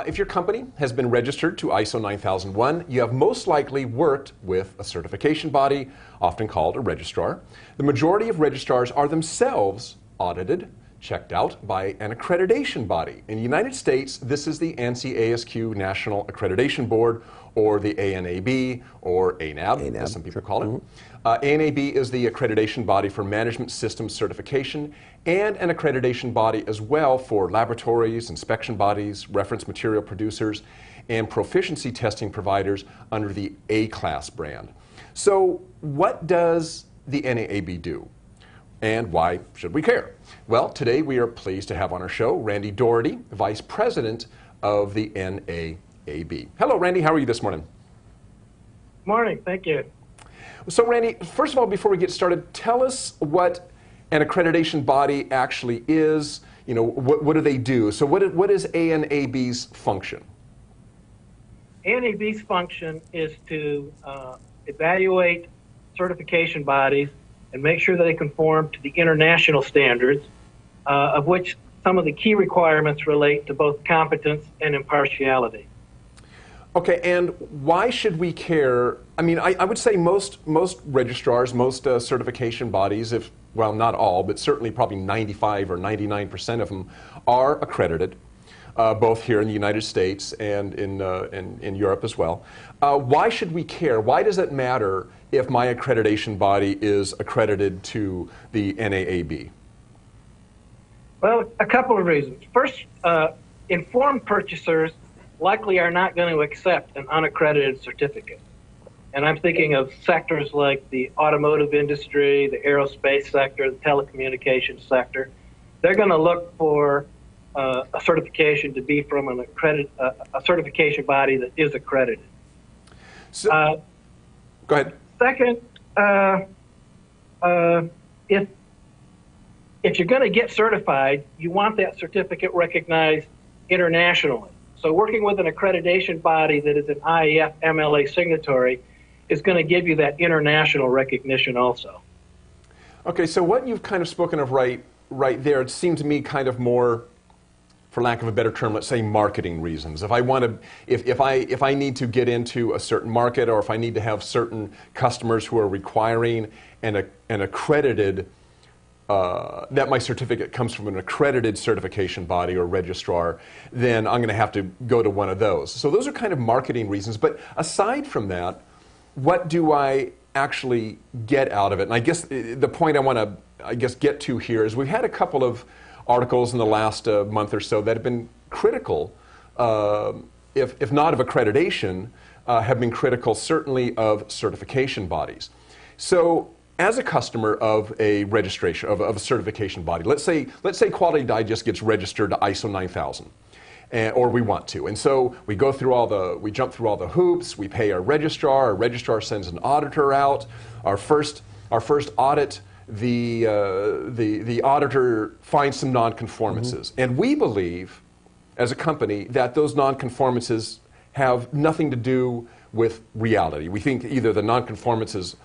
If your company has been registered to ISO 9001, you have most likely worked with a certification body, often called a registrar. The majority of registrars are themselves audited, checked out by an accreditation body. In the United States, this is the ANSI-ASQ National Accreditation Board, or the ANAB, or ANAB, as some people call it. ANAB is the accreditation body for management systems certification, and an accreditation body as well for laboratories, inspection bodies, reference material producers, and proficiency testing providers under the A-class brand. So what does the NAAB do? And why should we care? Well, today we are pleased to have on our show Randy Dougherty, Vice President of the NAAB. Hello, Randy. How are you this morning? Morning. Thank you. So, Randy, first of all, before we get started, tell us what an accreditation body actually is. You know, what do they do? So what is ANAB's function? ANAB's function is to evaluate certification bodies and make sure that they conform to the international standards, of which some of the key requirements relate to both competence and impartiality. Okay, and why should we care? I mean, I would say most registrars, most certification bodies, well, not all, but certainly probably 95 or 99% of them are accredited, both here in the United States and in Europe as well. Why should we care? Why does it matter if my accreditation body is accredited to the NAAB? Well, a couple of reasons. First, informed purchasers likely are not going to accept an unaccredited certificate. And I'm thinking of sectors like the automotive industry, the aerospace sector, the telecommunications sector. They're going to look for a certification to be from a certification body that is accredited. So, go ahead. Second, if you're going to get certified, you want that certificate recognized internationally. So working with an accreditation body that is an IAF MLA signatory is going to give you that international recognition also. Okay, so what you've kind of spoken of right there, it seemed to me kind of more, for lack of a better term, let's say marketing reasons. If I want to, if I need to get into a certain market, or if I need to have certain customers who are requiring an accredited, that my certificate comes from an accredited certification body or registrar, then I'm going to have to go to one of those. So those are kind of marketing reasons. But aside from that, what do I actually get out of it? And I guess the point I want to, get to here is we've had a couple of articles in the last month or so that have been critical, if not of accreditation, have been critical certainly of certification bodies. So as a customer of a registration, of a certification body, let's say Quality Digest gets registered to ISO 9000. Or we want to. And so we jump through all the hoops, we pay our registrar sends an auditor out. Our first audit, the auditor finds some nonconformances. And we believe, as a company, that those nonconformances have nothing to do with reality. We think either the nonconformances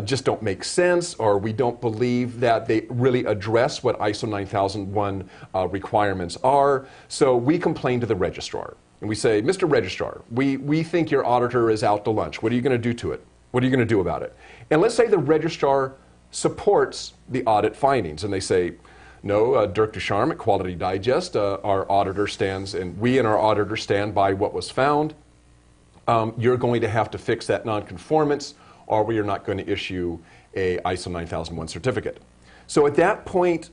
just don't make sense, or we don't believe that they really address what ISO 9001 requirements are. So we complain to the registrar. And we say, Mr. Registrar, we think your auditor is out to lunch. What are you going to do to it? What are you going to do about it? And let's say the registrar supports the audit findings, and they say, no, Dirk Ducharme at Quality Digest, our auditor stands, and we and our auditor stand by what was found. You're going to have to fix that nonconformance, or we are not going to issue a ISO 9001 certificate. So at that point,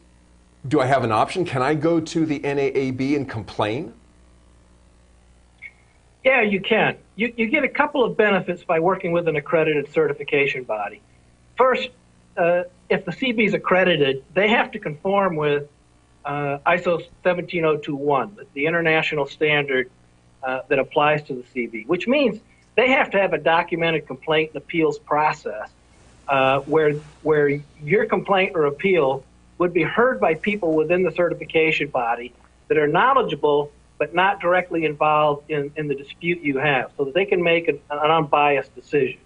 do I have an option? Can I go to the NAAB and complain? Yeah, you can. You get a couple of benefits by working with an accredited certification body. First, if the CB is accredited, they have to conform with ISO 17021, the international standard that applies to the CB, which means they have to have a documented complaint and appeals process where your complaint or appeal would be heard by people within the certification body that are knowledgeable but not directly involved in the dispute you have, so that they can make an unbiased decision.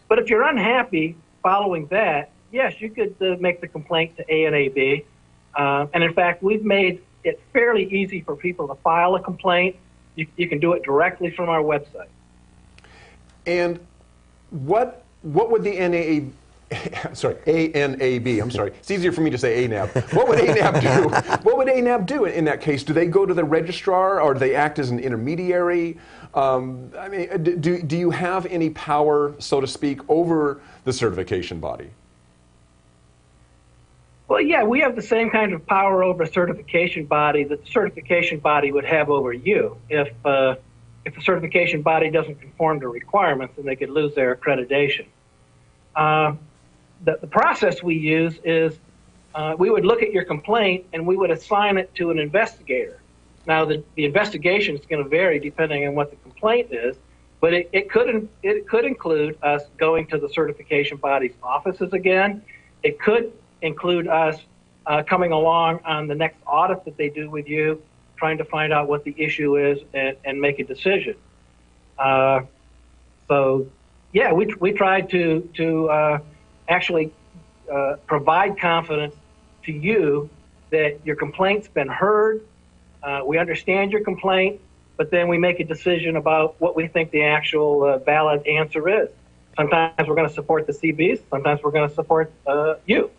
But if you're unhappy following that, yes, you could make the complaint to ANAB. And in fact, we've made it fairly easy for people to file a complaint You can do it directly from our website. And what would the ANAB, I'm sorry, it's easier for me to say ANAB. What would ANAB do? What would ANAB do in that case? Do they go to the registrar, or do they act as an intermediary? I mean, do you have any power, so to speak, over the certification body? Well, yeah, we have the same kind of power over a certification body that the certification body would have over you. If the certification body doesn't conform to requirements, then they could lose their accreditation. The process we use is we would look at your complaint and we would assign it to an investigator. Now, the investigation is going to vary depending on what the complaint is, but it could include us going to the certification body's offices again. It could include us coming along on the next audit that they do with you, trying to find out what the issue is and make a decision. So, yeah, we try to actually provide confidence to you that your complaint's been heard. We understand your complaint, but then we make a decision about what we think the actual valid answer is. Sometimes we're going to support the CBs, sometimes we're going to support you.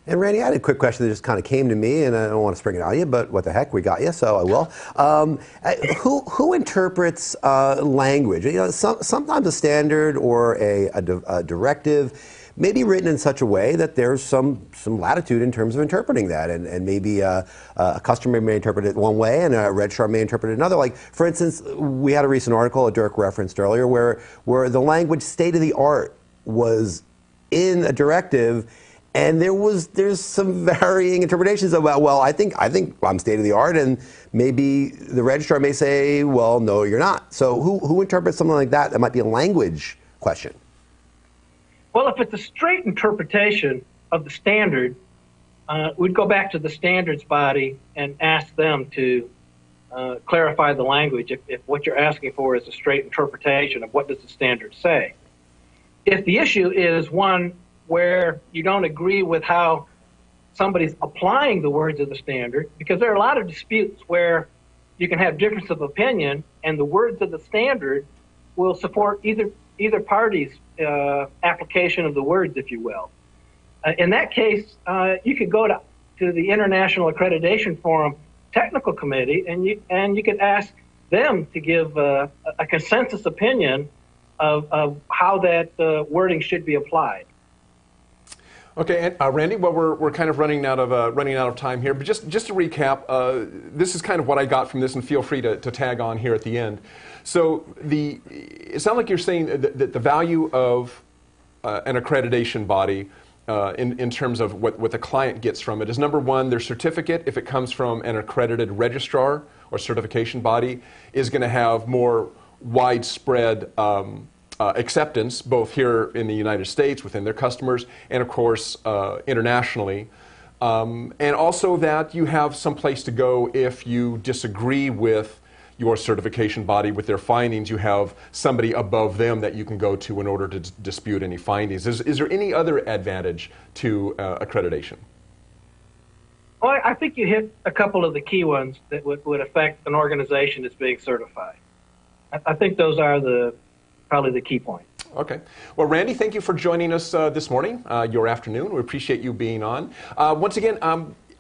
And Randy, I had a quick question that just kind of came to me, and I don't want to spring it on you, but what the heck, we got you, so I will. Who interprets language? You know, sometimes a standard or a directive may be written in such a way that there's some latitude in terms of interpreting that, and maybe a customer may interpret it one way and a registrar may interpret it another. Like, for instance, we had a recent article that Dirk referenced earlier where the language state of the art was in a directive, and there's some varying interpretations about, well, I think I'm state of the art, and maybe the registrar may say, well, no, you're not. So who interprets something like that? That might be a language question. Well, if it's a straight interpretation of the standard, we'd go back to the standards body and ask them to clarify the language if what you're asking for is a straight interpretation of what does the standard say. If the issue is one where you don't agree with how somebody's applying the words of the standard, because there are a lot of disputes where you can have difference of opinion and the words of the standard will support either party's application of the words, if you will. In that case, you could go to the International Accreditation Forum Technical Committee and you could ask them to give a consensus opinion of how that wording should be applied. Okay, and Randy, well, we're kind of running out of time here, but just to recap, this is kind of what I got from this, and feel free to tag on here at the end. So it sounds like you're saying that the value of an accreditation body in terms of what the client gets from it is, number one, their certificate, if it comes from an accredited registrar or certification body, is going to have more widespread acceptance, both here in the United States within their customers and, of course, internationally. And also that you have some place to go if you disagree with your certification body with their findings. You have somebody above them that you can go to in order to dispute any findings. Is there any other advantage to accreditation? Well, I think you hit a couple of the key ones that would affect an organization that's being certified. I think those are probably the key points. Okay. Well, Randy, thank you for joining us this morning, your afternoon. We appreciate you being on. Once again,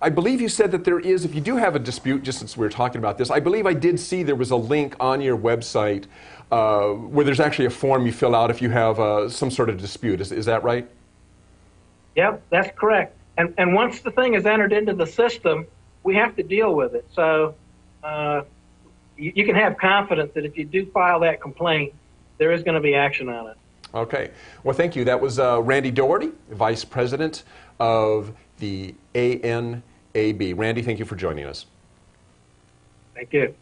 I believe you said that there is, if you do have a dispute, just since we were talking about this, I believe I did see there was a link on your website where there's actually a form you fill out if you have some sort of dispute. Is that right? Yep, that's correct. And once the thing is entered into the system, we have to deal with it. So you can have confidence that if you do file that complaint, there is going to be action on it. Okay. Well, thank you. That was Randy Dougherty, Vice President of the ANAB. Randy, thank you for joining us. Thank you.